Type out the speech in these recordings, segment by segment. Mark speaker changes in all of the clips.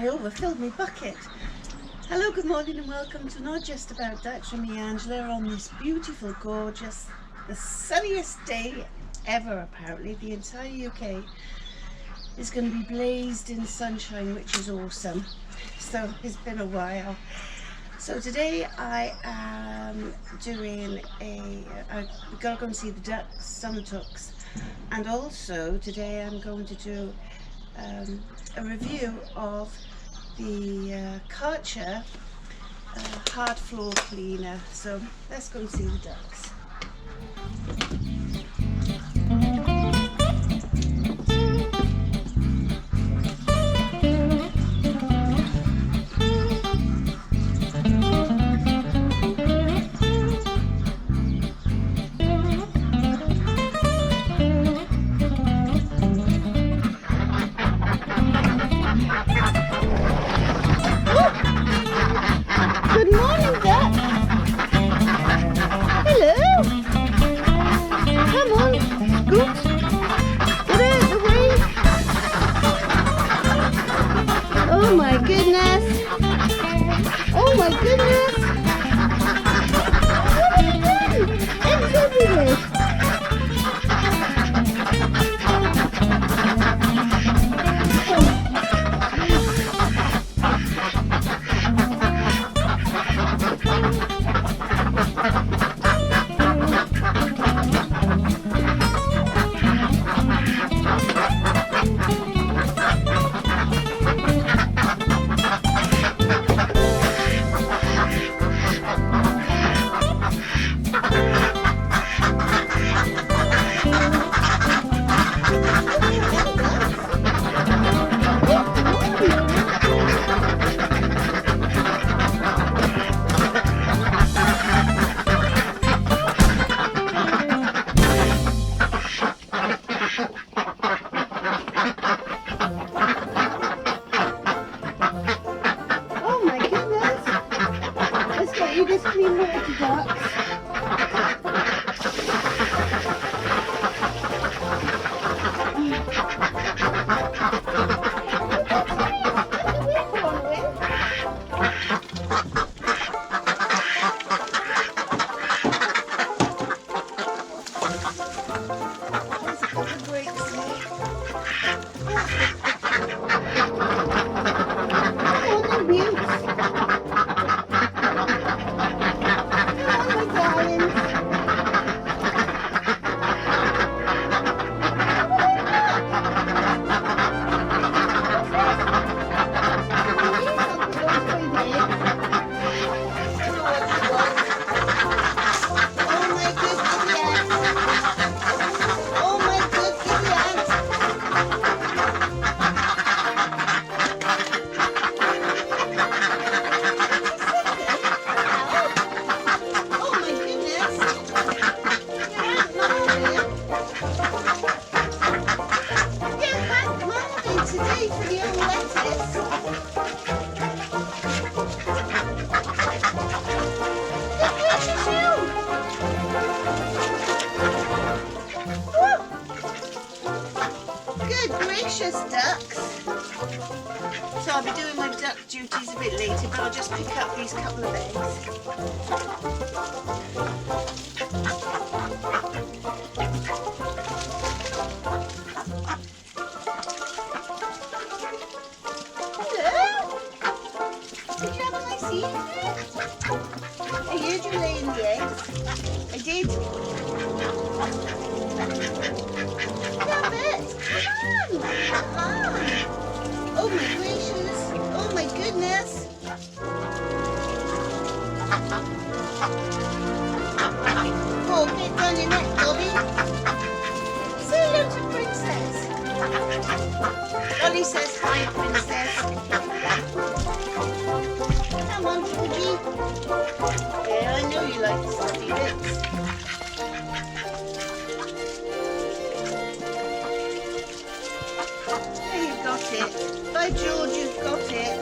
Speaker 1: I overfilled my bucket. Hello, good morning and welcome to Not Just About Ducks with me, Angela, on this beautiful, gorgeous, the sunniest day ever apparently. The entire UK is going to be blazed in sunshine, which is awesome. So it's been a while. So today I am doing I've got to go and see the ducks, summer ducks, and also today I'm going to do a review of the Karcher hard floor cleaner. So let's go and see the ducks. Good morning, duck. Hello. Come on, Scoot. Get out of the way. Oh my goodness. Oh my goodness. What are you doing? It's everywhere. You just clean water ducks. Good gracious, ducks. So I'll be doing my duck duties a bit later, but I'll just pick up these couple of eggs. Hello? Did you have a nice evening? I heard you laying the eggs. I did. Stop it! Come on! Oh my gracious! Oh my goodness! Oh, get down your neck, Dobby. Say hello to Princess. Ollie says hi, Princess. Come on, Georgie. Yeah, I know you like the stuffy bits. There, you've got it. By George, you've got it.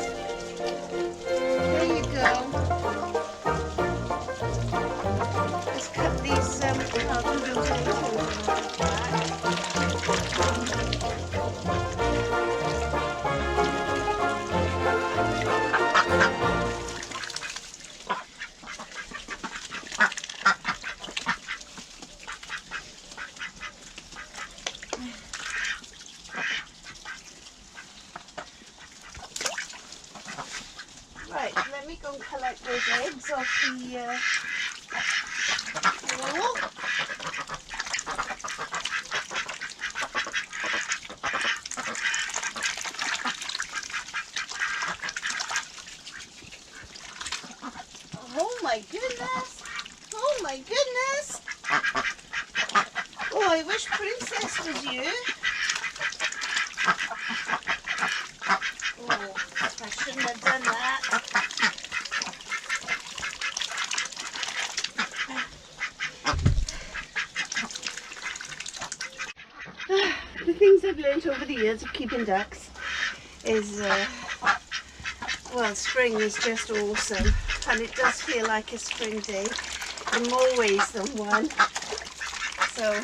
Speaker 1: parts of the wall. Oh my goodness! Oh my goodness! Oh, I wish Princess was you. Oh, I shouldn't have done that. The things I've learnt over the years of keeping ducks is, well, spring is just awesome, and it does feel like a spring day in more ways than one. So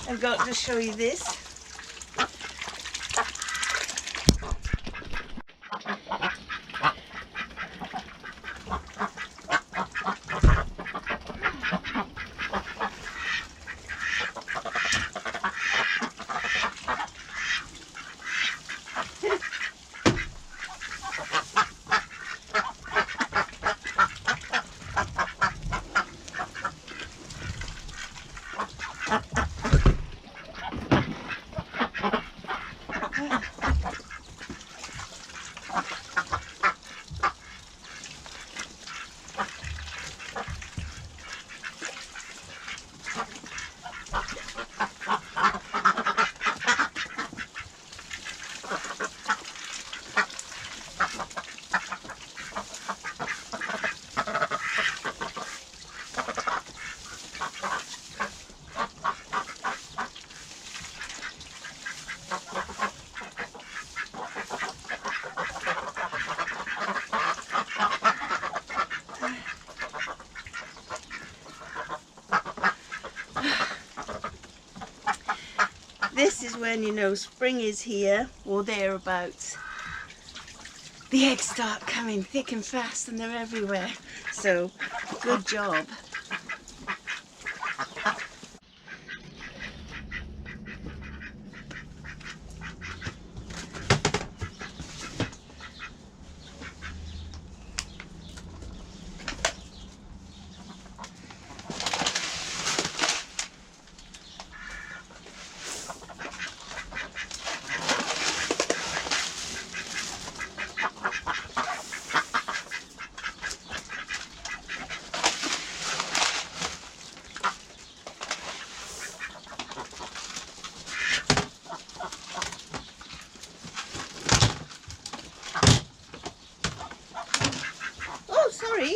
Speaker 1: I've got to show you this. This is when you know spring is here or thereabouts. The eggs start coming thick and fast and they're everywhere. So, good job. Oh, sorry.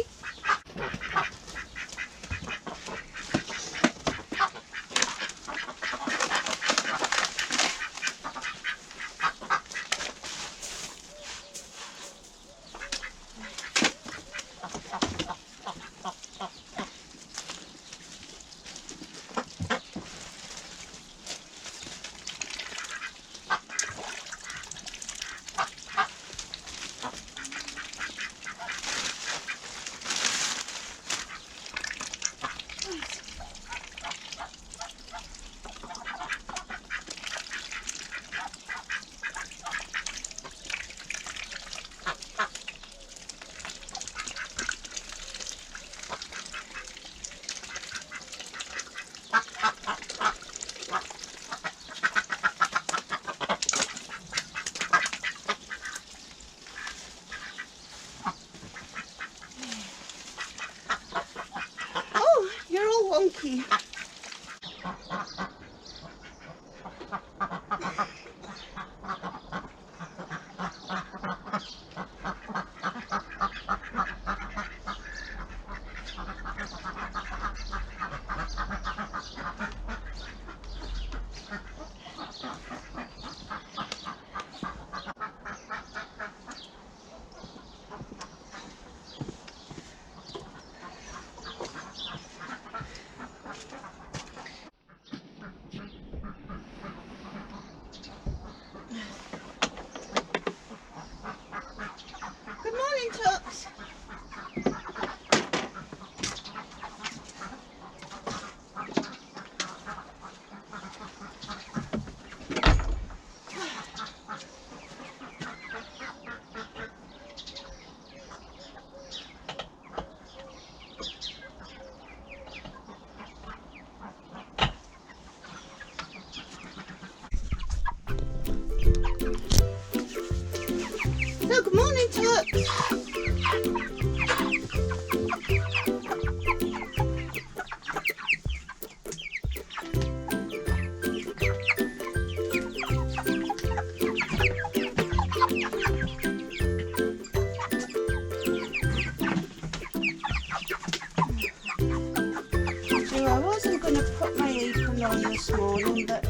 Speaker 1: Oh, you're all wonky. too long this morning, but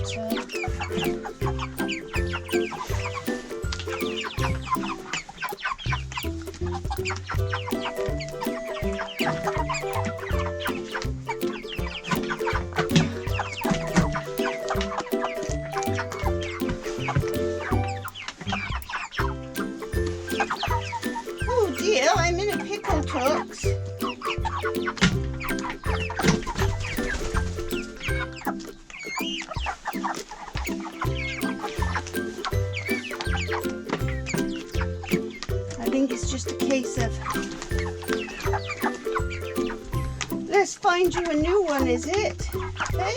Speaker 1: oh dear, I'm in a pickle, Tux. I think it's just a case of, let's find you a new one, is it? Hey?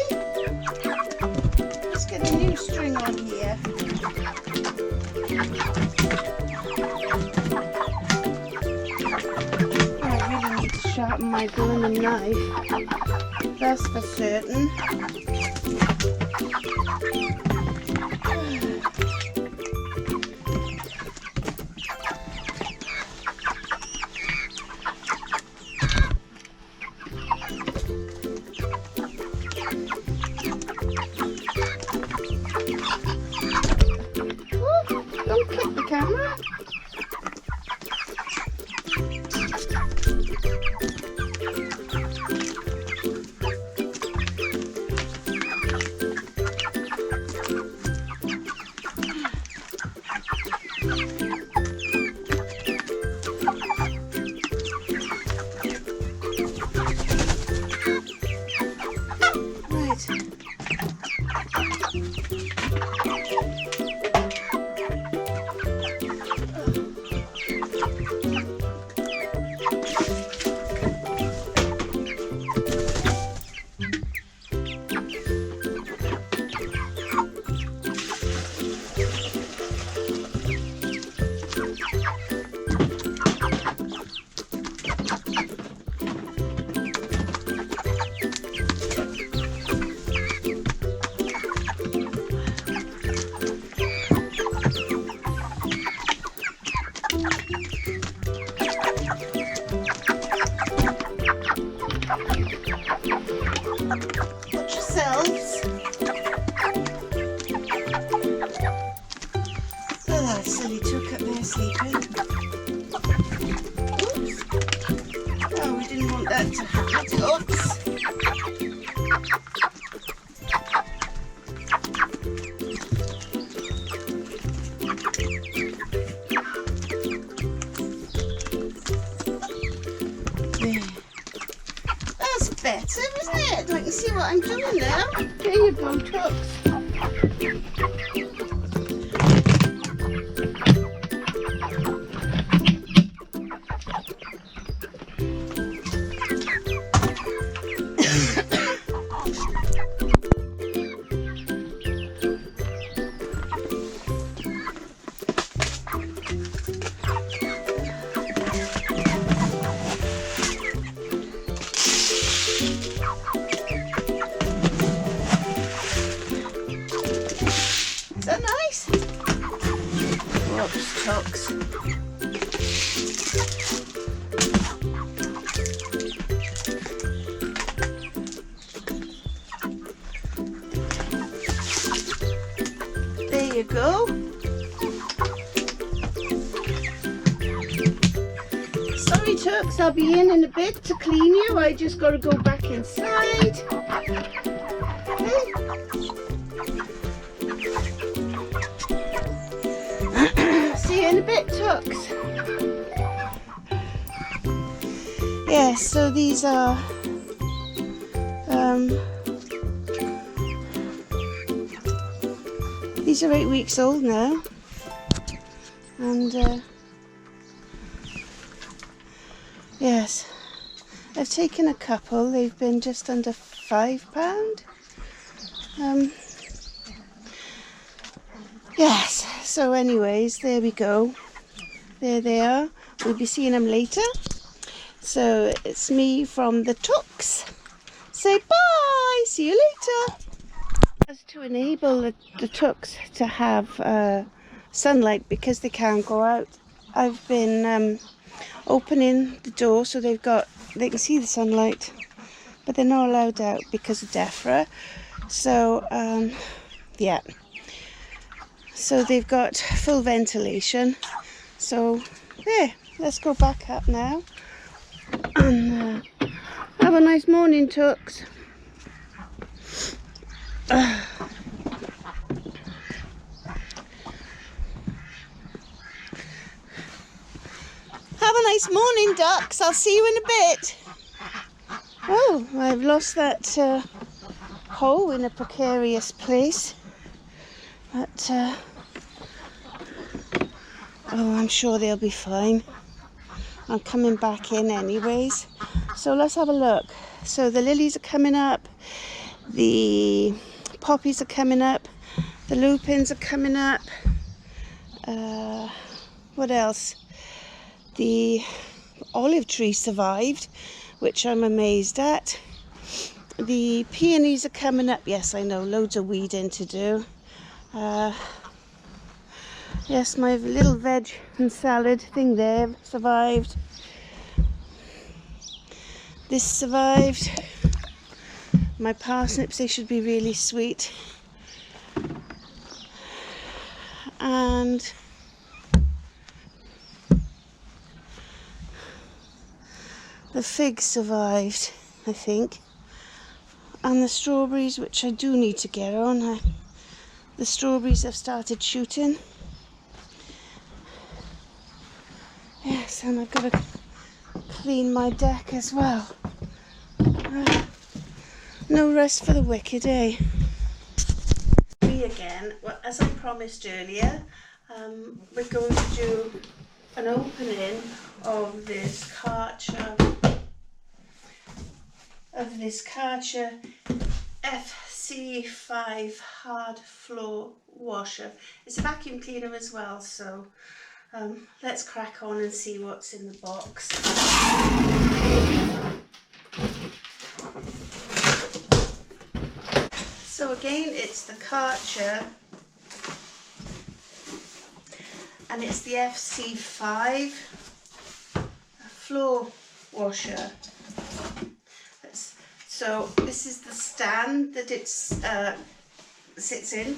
Speaker 1: Let's get a new string on here. I really need to sharpen my burning knife. That's for certain. Don't kick the camera. Watch yourselves. Oh, that silly took up there sleeping. Oops. Oh, we didn't want that to happen. Oops. Better, isn't it? I can see what I'm doing now. There you go, Tux. Is that nice? Whoops, Tux. There you go. Sorry, Tux, I'll be in a bit to clean you. I just got to go back inside. Okay. See you in a bit, Tux. Yeah, so these are these are 8 weeks old now, and yes, I've taken a couple. They've been just under £5. Yes, so anyways, there we go. There they are. We'll be seeing them later. So it's me from the Tux. Say bye, see you later. As to enable the Tux to have sunlight because they can't go out, I've been opening the door so they can see the sunlight, but they're not allowed out because of DEFRA. So yeah, so they've got full ventilation. So there, let's go back up now and have a nice morning, Tux. Have a nice morning, ducks. I'll see you in a bit. Oh, I've lost that hole in a precarious place. But, oh, I'm sure they'll be fine. I'm coming back in anyways. So let's have a look. So the lilies are coming up. The poppies are coming up. The lupins are coming up. What else? The olive tree survived, which I'm amazed at. The peonies are coming up. Yes, I know, loads of weeding to do. Yes, my little veg and salad thing there survived. This survived. My parsnips, they should be really sweet. And the figs survived, I think. And the strawberries, which I do need to get on. The strawberries have started shooting. Yes, and I've got to clean my deck as well. No rest for the wicked, eh? Me again. Well, as I promised earlier, we're going to do an opening of this Karcher fc5 hard floor washer. It's a vacuum cleaner as well, so let's crack on and see what's in the box. So again, it's the Karcher, and it's the fc5 floor washer. So this is the stand that it sits in.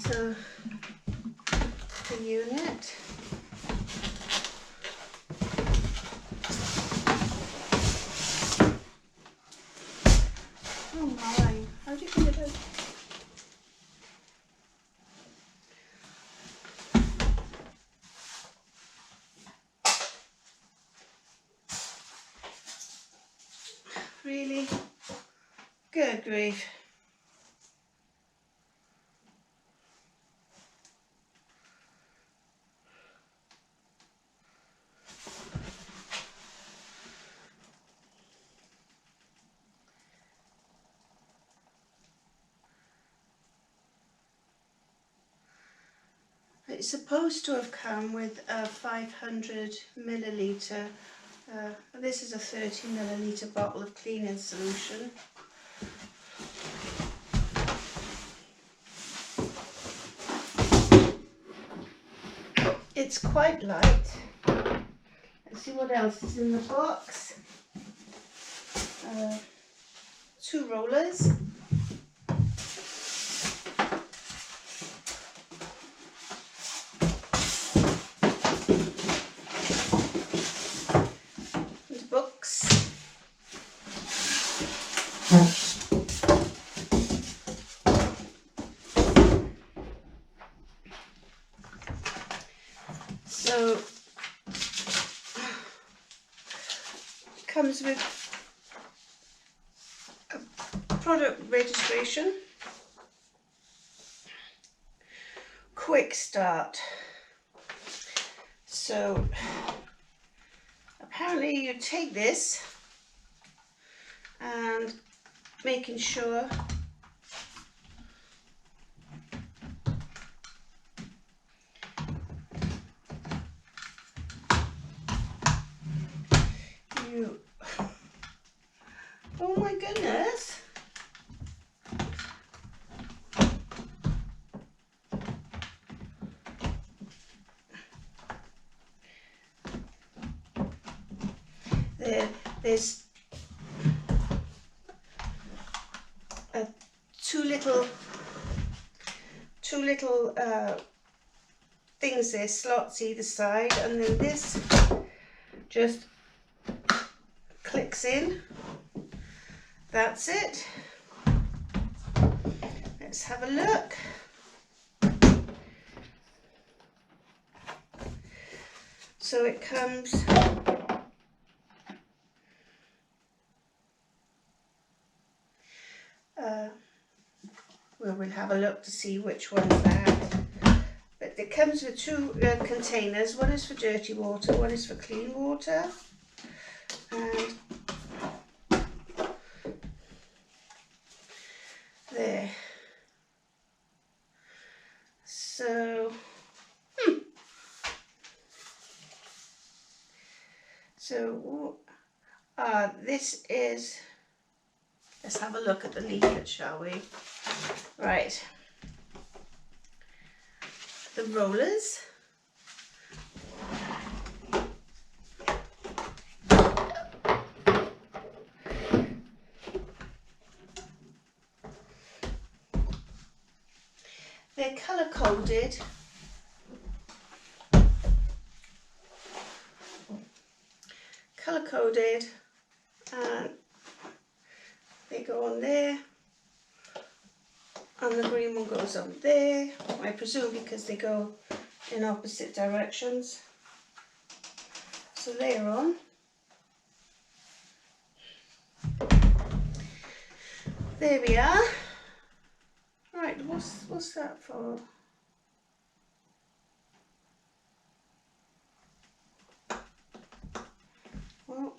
Speaker 1: So the unit. Oh my, how do you get it out? Really? Good grief. It's supposed to have come with a 500 milliliter, this is a 30 milliliter bottle of cleaning solution. It's quite light. Let's see what else is in the box. 2 rollers. And books. So comes with a product registration, quick start. So apparently you take this and making sure There's two little things there, slots either side, and then this just clicks in. That's it. Let's have a look. So it comes well, we'll have a look to see which one's that. But it comes with two containers. One is for dirty water, one is for clean water. And there. So, this is, let's have a look at the leaflet, shall we? Right. The rollers. They're colour coded. Colour coded, and they go on there, and the green one goes on there, I presume because they go in opposite directions. So they're on. There we are. Right, what's that for? Well,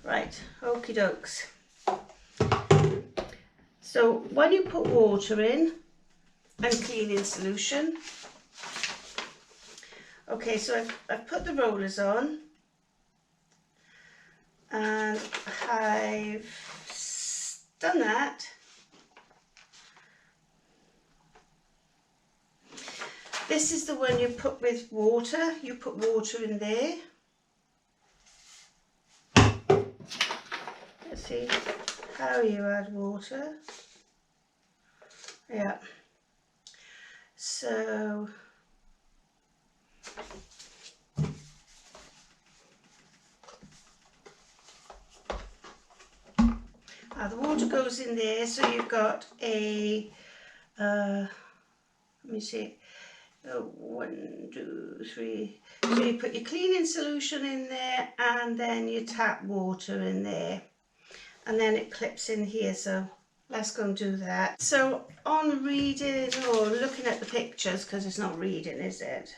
Speaker 1: right, okie dokes. So when you put water in and cleaning solution, okay, so I've put the rollers on, and I've done that. This is the one you put with water. You put water in there. Let's see how you add water. Yeah. So the water goes in there, so you've got a, let me see, 1, 2, 3, so you put your cleaning solution in there, and then you tap water in there, and then it clips in here, so let's go and do that. So on reading or looking at the pictures, because it's not reading, is it?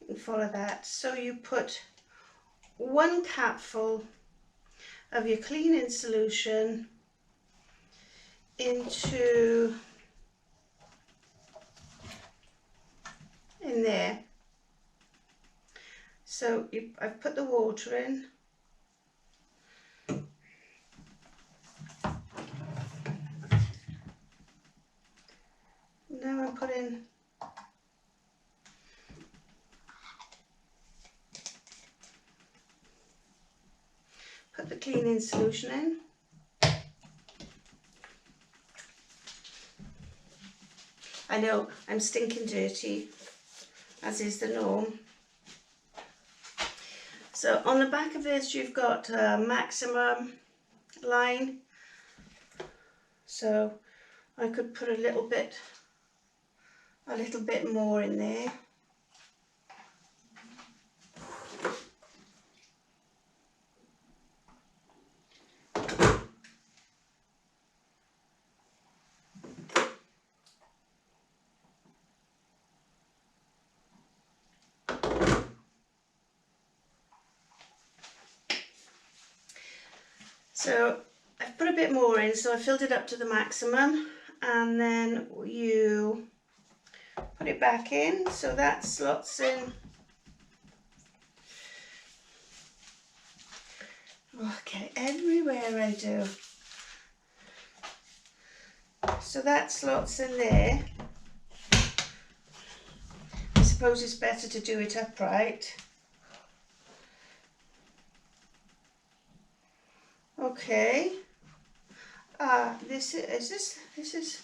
Speaker 1: You can follow that. So you put 1 capful of your cleaning solution into in there. So I've put the water in. Now I'm putting the cleaning solution in. I know I'm stinking dirty, as is the norm. So on the back of this you've got a maximum line, so I could put a little bit more in there. So I've put a bit more in, so I filled it up to the maximum, and then you put it back in, so that slots in. Okay, everywhere I do. So that slots in there. I suppose suppose it's better to do it upright. Okay. This is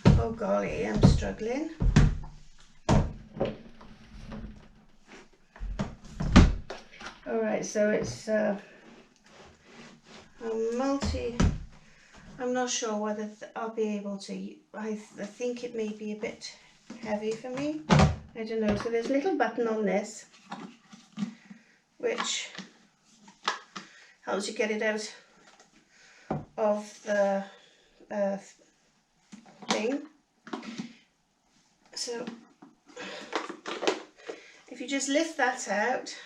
Speaker 1: oh golly, I'm struggling. Alright, so it's a multi, I'm not sure whether I'll be able to, I think it may be a bit heavy for me. I don't know. So there's a little button on this which helps you get it out of the thing. So if you just lift that out,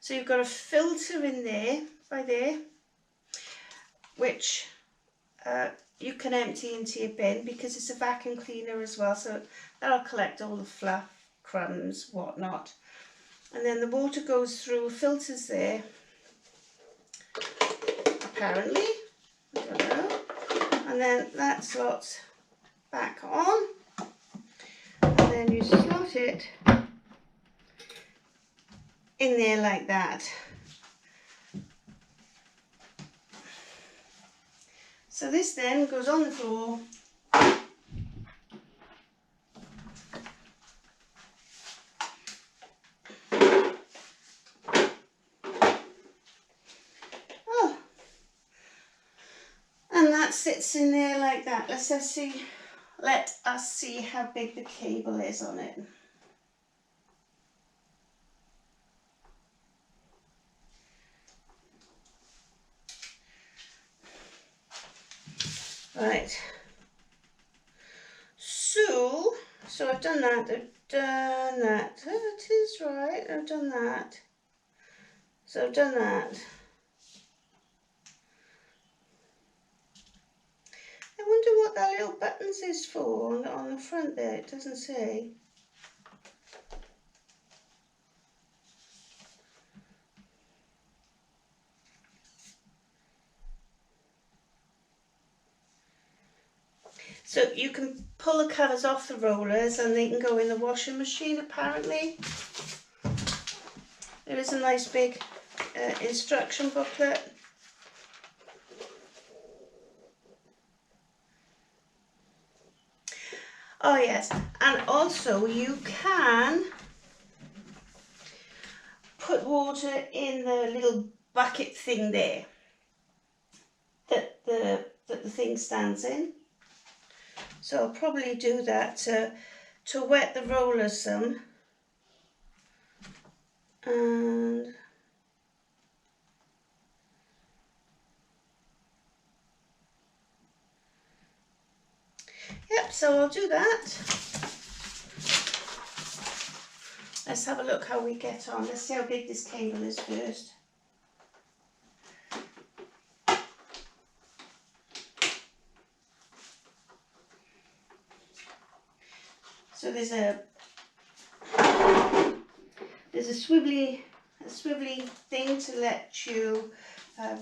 Speaker 1: so you've got a filter in there, by there, which you can empty into your bin because it's a vacuum cleaner as well, so that'll collect all the fluff, crumbs, whatnot. And then the water goes through, filters there, apparently, I don't know. And then that slots back on, and then you slot it in there like that. So this then goes on the floor. Oh, and that sits in there like that. Let us see how big the cable is on it. Right, so I've done that, oh, it is right, I've done that, so I've done that. I wonder what that little buttons is for on the front there, it doesn't say. So you can pull the covers off the rollers and they can go in the washing machine apparently. There is a nice big instruction booklet. Oh yes, and also you can put water in the little bucket thing there that the thing stands in. So I'll probably do that to wet the rollers some. And yep, so I'll do that. Let's have a look how we get on. Let's see how big this cable is first. So there's a swivelly thing to let you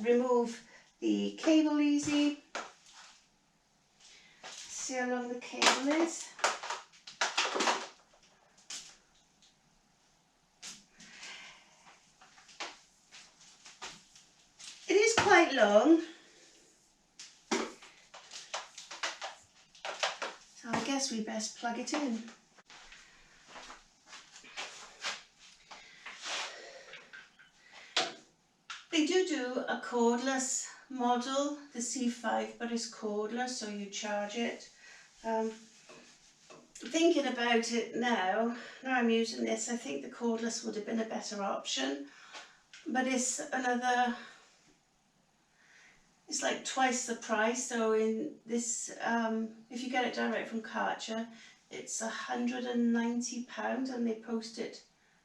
Speaker 1: remove the cable easy. See how long the cable is. It is quite long. So I guess we best plug it in. They do a cordless model, the C5, but it's cordless, so you charge it. Thinking about it now I'm using this, I think the cordless would have been a better option, but it's like twice the price. So in this, if you get it direct from Karcher, it's £190 and they post it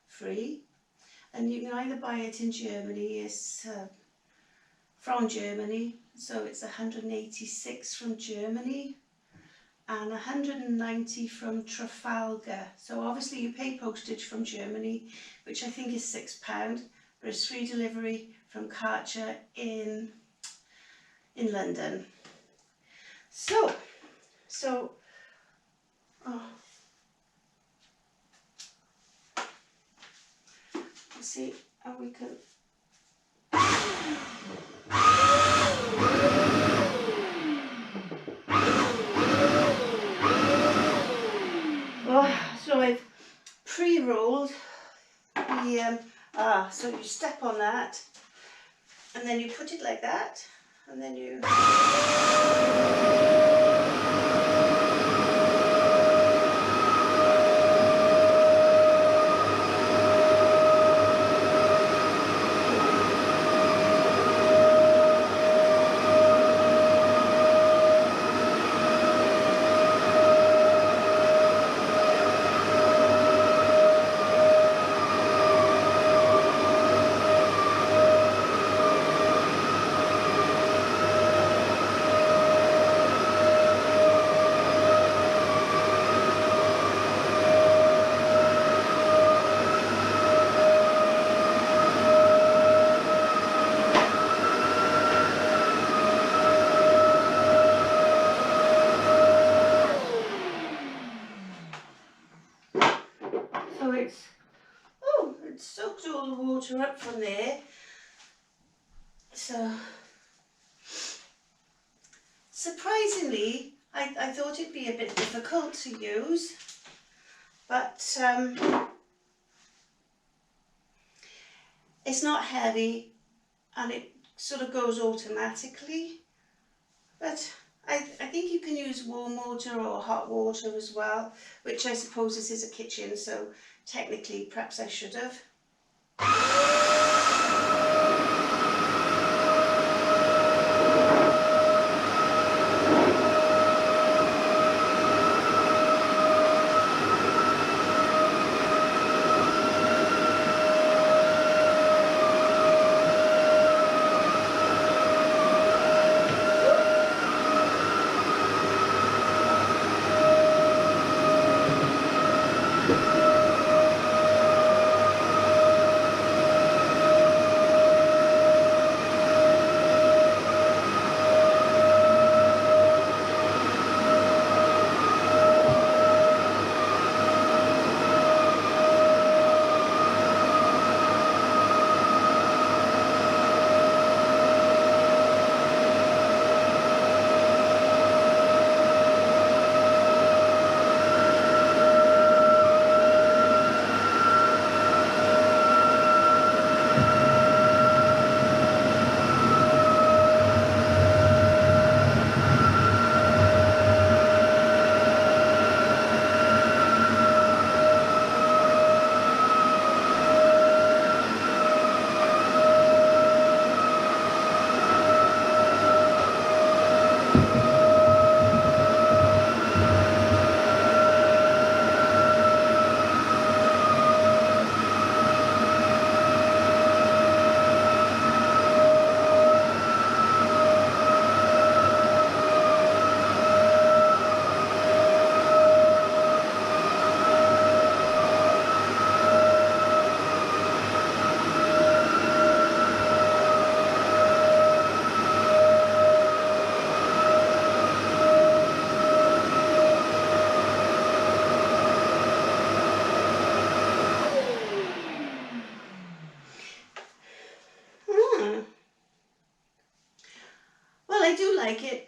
Speaker 1: free. And you can either buy it in Germany, it's from Germany, so it's 186 from Germany and 190 from Trafalgar. So obviously you pay postage from Germany, which I think is £6, for his free delivery from Karcher in London. So let's see how we can. So I've pre-rolled the, so you step on that and then you put it like that and then you... It soaked all the water up from there. So, surprisingly, I thought it'd be a bit difficult to use, but it's not heavy and it sort of goes automatically. But I think you can use warm water or hot water as well, which I suppose this is a kitchen, so technically perhaps I should have. I do like it,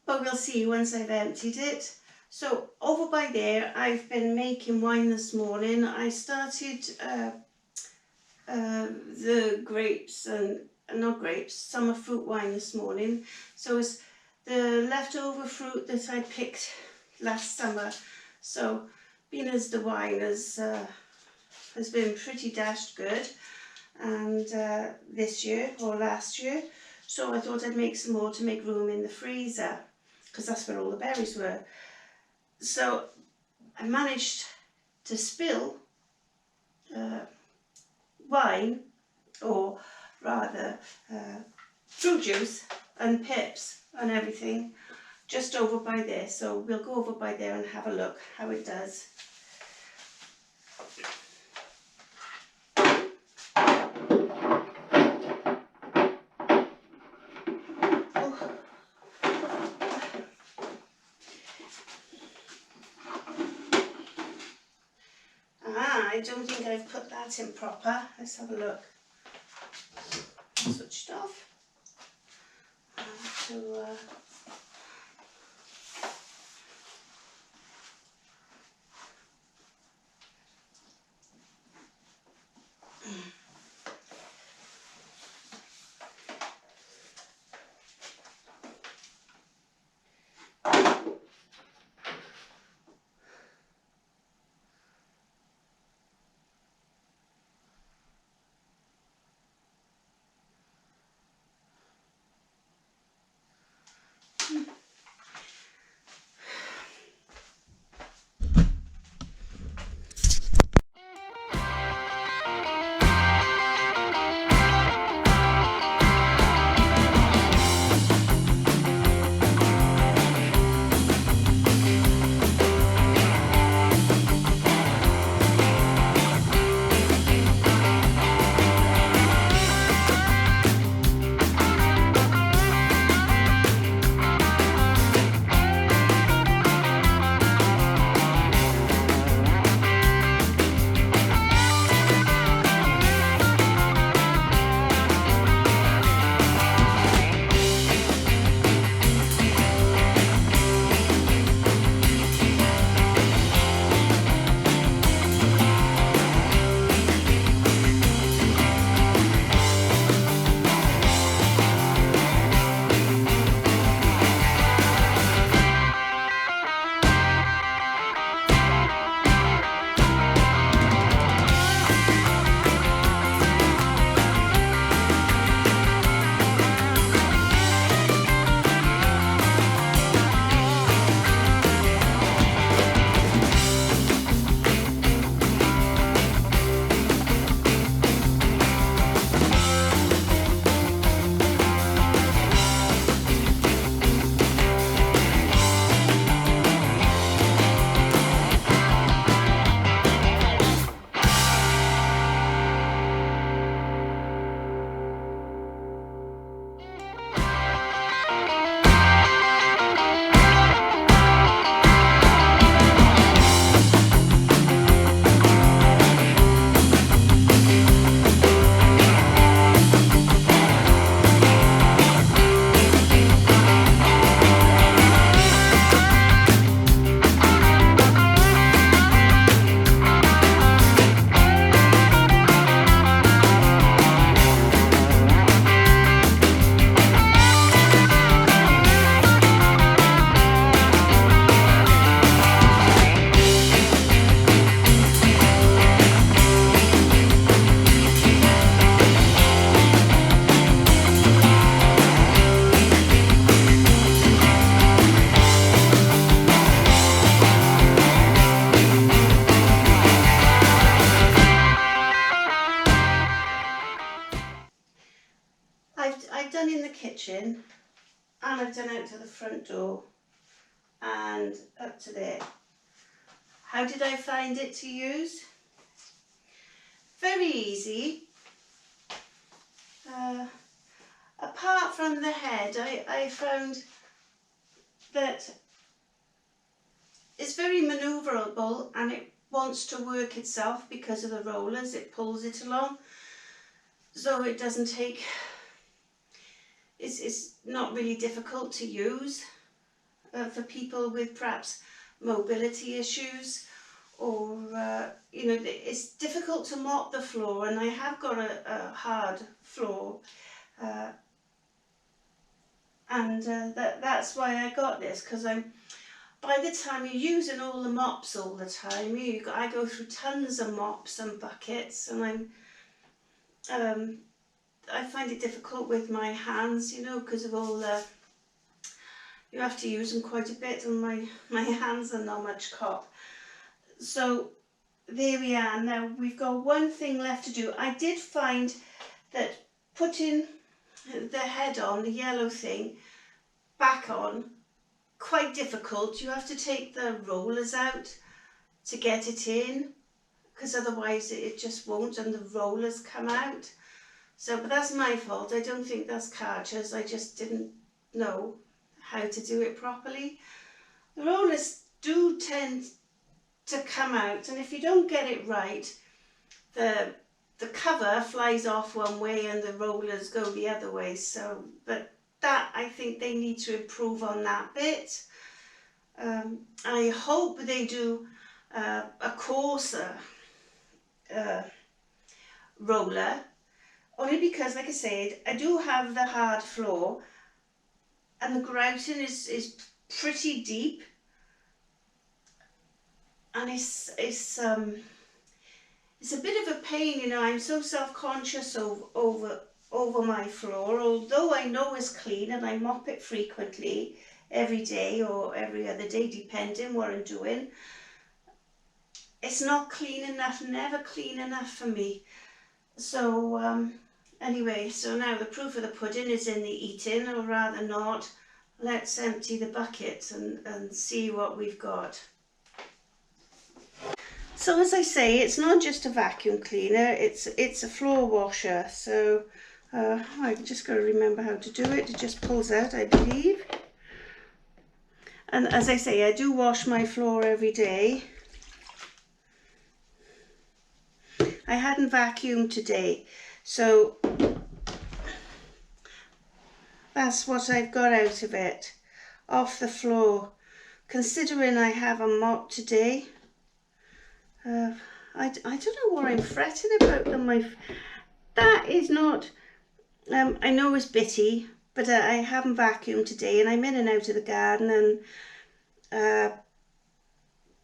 Speaker 1: but we'll see once I've emptied it. So over by there, I've been making wine this morning. I started the grapes and not grapes, summer fruit wine this morning. So it's the leftover fruit that I picked last summer. So being as the wine has been pretty dashed good, and this year or last year. So I thought I'd make some more to make room in the freezer, because that's where all the berries were. So I managed to spill wine, or rather fruit juice and pips and everything, just over by there. So we'll go over by there and have a look how it does. I don't think I've put that in proper. Let's have a look. Switched off. I've done in the kitchen, and I've done out to the front door and up to there. How did I find it to use? Very easy. Apart from the head, I found that it's very manoeuvrable and it wants to work itself because of the rollers. It pulls it along, so it doesn't take, it's not really difficult to use for people with perhaps mobility issues, or you know, it's difficult to mop the floor, and I have got a hard floor, and that's why I got this, because by the time you're using all the mops all the time, I go through tons of mops and buckets, and I find it difficult with my hands, you know, because of all the, you have to use them quite a bit, and my hands are not much cop. So there we are. Now we've got one thing left to do. I did find that putting the head on, the yellow thing, back on, quite difficult. You have to take the rollers out to get it in, because otherwise it just won't, and the rollers come out. So, but that's my fault. I don't think that's Karcher's. I just didn't know how to do it properly. The rollers do tend to come out, and if you don't get it right, the cover flies off one way and the rollers go the other way. So, but that, I think they need to improve on that bit. I hope they do a coarser roller, only because, like I said, I do have the hard floor and the grouting is pretty deep, and it's a bit of a pain, you know. I'm so self-conscious over my floor, although I know it's clean and I mop it frequently, every day or every other day, depending what I'm doing. It's not clean enough, never clean enough for me. So anyway, so now the proof of the pudding is in the eating, or rather not. Let's empty the bucket and see what we've got. So as I say, it's not just a vacuum cleaner, it's a floor washer. So I just got to remember how to do it. It just pulls out, I believe. And as I say, I do wash my floor every day. I hadn't vacuumed today, so that's what I've got out of it, off the floor. Considering I have a mop today, I don't know what I'm fretting about them. That is not, I know it's bitty, but I haven't vacuumed today, and I'm in and out of the garden, and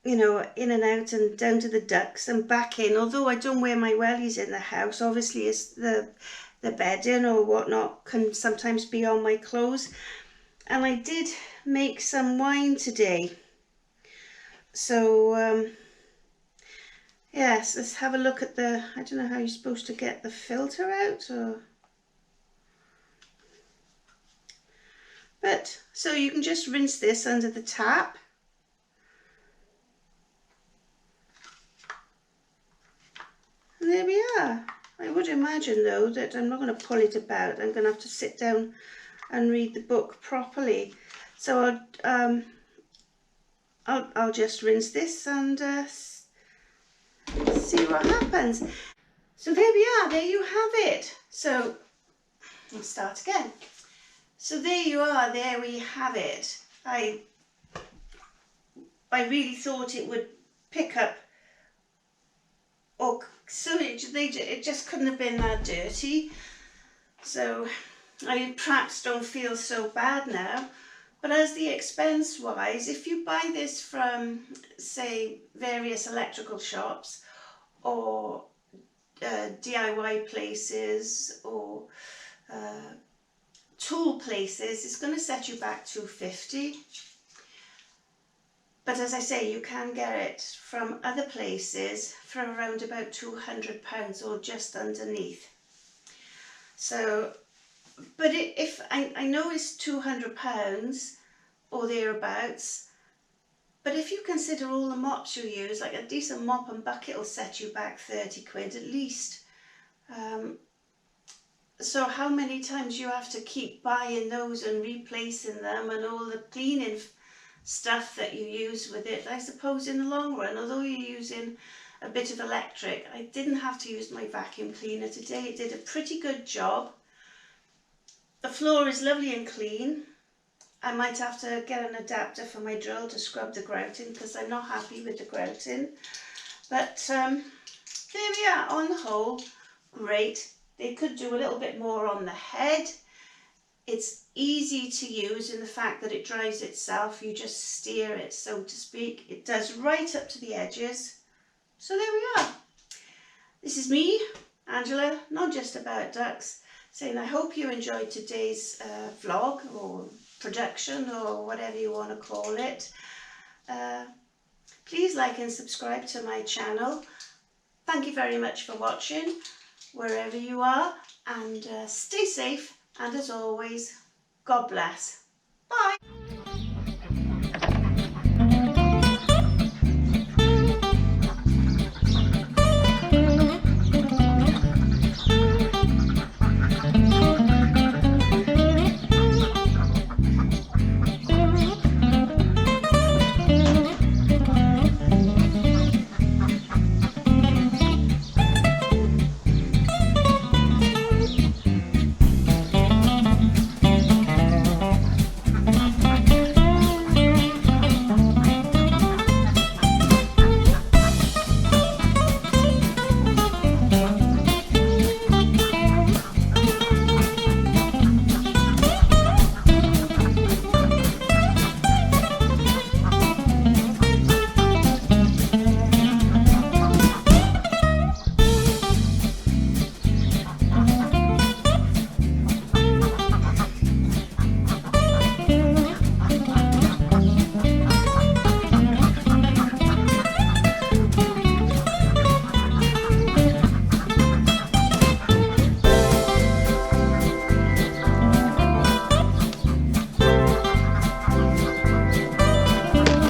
Speaker 1: you know, in and out and down to the ducks and back in. Although I don't wear my wellies in the house, obviously it's the bedding or whatnot can sometimes be on my clothes. And I did make some wine today, so yes, let's have a look at the, I don't know how you're supposed to get the filter out, but so you can just rinse this under the tap. And there we are. I would imagine though that I'm not going to pull it about. I'm going to have to sit down and read the book properly. So I'll just rinse this and see what happens. So there we are. There you have it. So let's start again. So there you are. There we have it. I really thought it would pick up. Oh, so it just couldn't have been that dirty. So I perhaps don't feel so bad now. But as the expense wise, if you buy this from, say, various electrical shops or DIY places or tool places, it's going to set you back $2.50. But as I say, you can get it from other places for around about £200 or just underneath. So, but if I know it's £200 or thereabouts, but if you consider all the mops you use, like a decent mop and bucket will set you back 30 quid at least. So how many times you have to keep buying those and replacing them and all the cleaning stuff that you use with it. I suppose in the long run, although you're using a bit of electric, I didn't have to use my vacuum cleaner today. It did a pretty good job. The floor is lovely and clean. I might have to get an adapter for my drill to scrub the grouting because I'm not happy with the grouting. But there we are. On the whole, great. They could do a little bit more on the head. It's easy to use in the fact that it dries itself. You just steer it, so to speak. It does right up to the edges. So there we are. This is me, Angela, not just about ducks, saying I hope you enjoyed today's vlog or production or whatever you want to call it. Please like and subscribe to my channel. Thank you very much for watching, wherever you are, and stay safe. And as always, God bless. Bye.